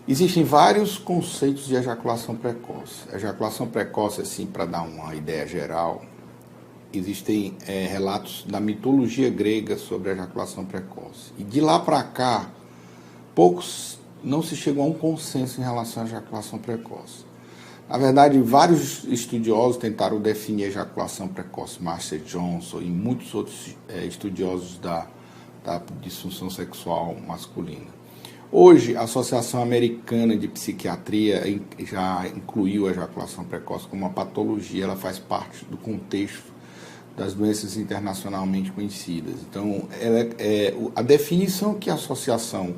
Existem vários conceitos de ejaculação precoce. Ejaculação precoce, assim, para dar uma ideia geral, existem relatos da mitologia grega sobre a ejaculação precoce. E de lá para cá, poucos não se chegou a um consenso em relação à ejaculação precoce. Na verdade, vários estudiosos tentaram definir a ejaculação precoce, Master Johnson e muitos outros estudiosos da disfunção sexual masculina. Hoje, a Associação Americana de Psiquiatria já incluiu a ejaculação precoce como uma patologia, ela faz parte do contexto das doenças internacionalmente conhecidas. Então, a definição que a associação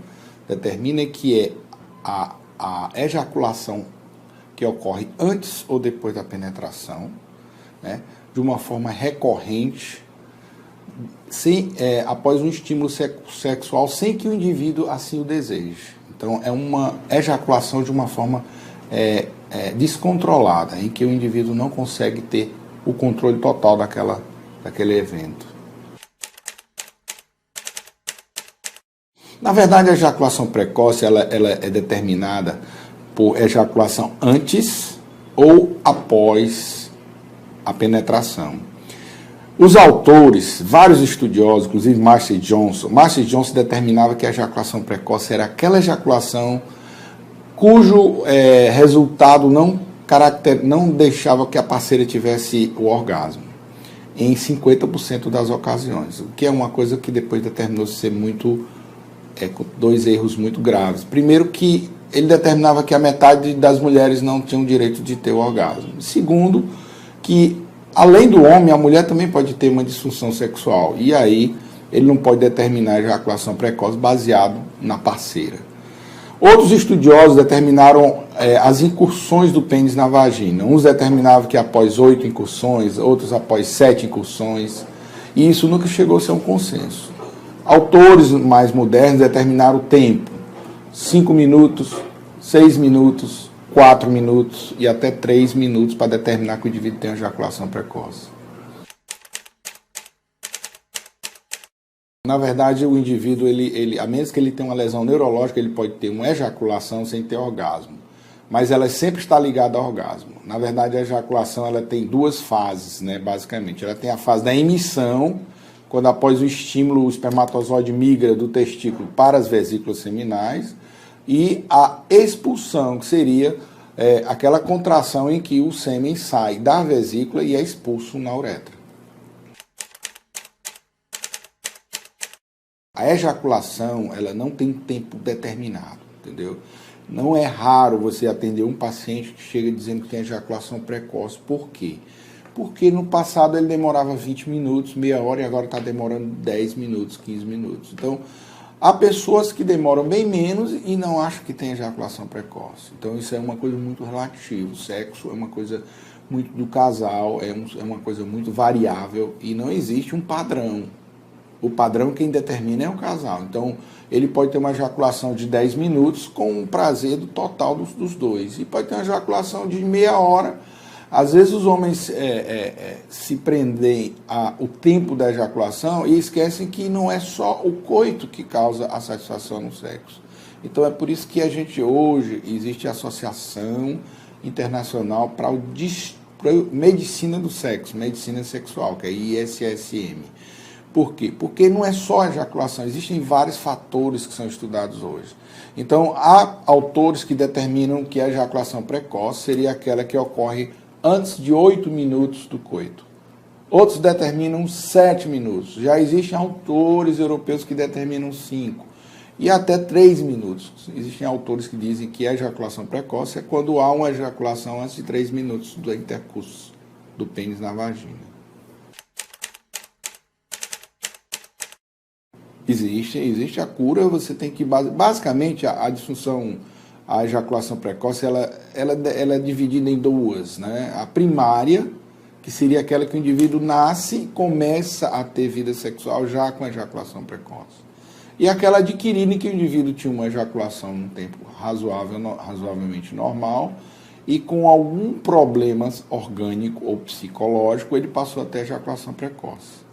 determina é que é a ejaculação que ocorre antes ou depois da penetração, né, de uma forma recorrente, após um estímulo sexual, sem que o indivíduo assim o deseje. Então, é uma ejaculação de uma forma descontrolada, em que o indivíduo não consegue ter o controle total daquele evento. Na verdade, a ejaculação precoce ela é determinada por ejaculação antes ou após a penetração. Os autores, vários estudiosos, inclusive Master Johnson determinava que a ejaculação precoce era aquela ejaculação cujo resultado não deixava que a parceira tivesse o orgasmo, em 50% das ocasiões, o que é uma coisa que depois determinou ser com dois erros muito graves. Primeiro, que ele determinava que a metade das mulheres não tinham direito de ter o orgasmo. Segundo, que além do homem, a mulher também pode ter uma disfunção sexual. E aí, ele não pode determinar a ejaculação precoce baseado na parceira. Outros estudiosos determinaram as incursões do pênis na vagina. Uns determinavam que após 8 incursões, outros após 7 incursões. E isso nunca chegou a ser um consenso. Autores mais modernos determinaram o tempo. 5 minutos, 6 minutos, 4 minutos e até 3 minutos para determinar que o indivíduo tem ejaculação precoce. Na verdade, o indivíduo, a menos que ele tenha uma lesão neurológica, ele pode ter uma ejaculação sem ter orgasmo. Mas ela sempre está ligada ao orgasmo. Na verdade, a ejaculação ela tem duas fases, né, basicamente. Ela tem a fase da emissão, quando após o estímulo o espermatozoide migra do testículo para as vesículas seminais, e a expulsão, que seria aquela contração em que o sêmen sai da vesícula e é expulso na uretra. A ejaculação, ela não tem tempo determinado, entendeu? Não é raro você atender um paciente que chega dizendo que tem ejaculação precoce. Por quê? Porque no passado ele demorava 20 minutos, meia hora, e agora está demorando 10 minutos, 15 minutos. Então, há pessoas que demoram bem menos e não acham que tem ejaculação precoce. Então, isso é uma coisa muito relativa. O sexo é uma coisa muito do casal, é uma coisa muito variável e não existe um padrão. O padrão quem determina é o casal. Então, ele pode ter uma ejaculação de 10 minutos com um prazer do total dos dois. E pode ter uma ejaculação de meia hora. Às vezes os homens se prendem ao tempo da ejaculação e esquecem que não é só o coito que causa a satisfação no sexo. Então é por isso que a gente hoje, existe a Associação Internacional para Medicina do Sexo, Medicina Sexual, que é a ISSM. Por quê? Porque não é só a ejaculação, existem vários fatores que são estudados hoje. Então há autores que determinam que a ejaculação precoce seria aquela que ocorre antes de 8 minutos do coito. Outros determinam 7 minutos. Já existem autores europeus que determinam 5 e até 3 minutos. Existem autores que dizem que a ejaculação precoce é quando há uma ejaculação antes de 3 minutos do intercurso do pênis na vagina. Existe a cura, você tem que... Basicamente, a disfunção... A ejaculação precoce ela é dividida em duas, né? A primária, que seria aquela que o indivíduo nasce e começa a ter vida sexual já com a ejaculação precoce. E aquela adquirida em que o indivíduo tinha uma ejaculação num tempo razoavelmente normal e com algum problema orgânico ou psicológico ele passou a ter ejaculação precoce.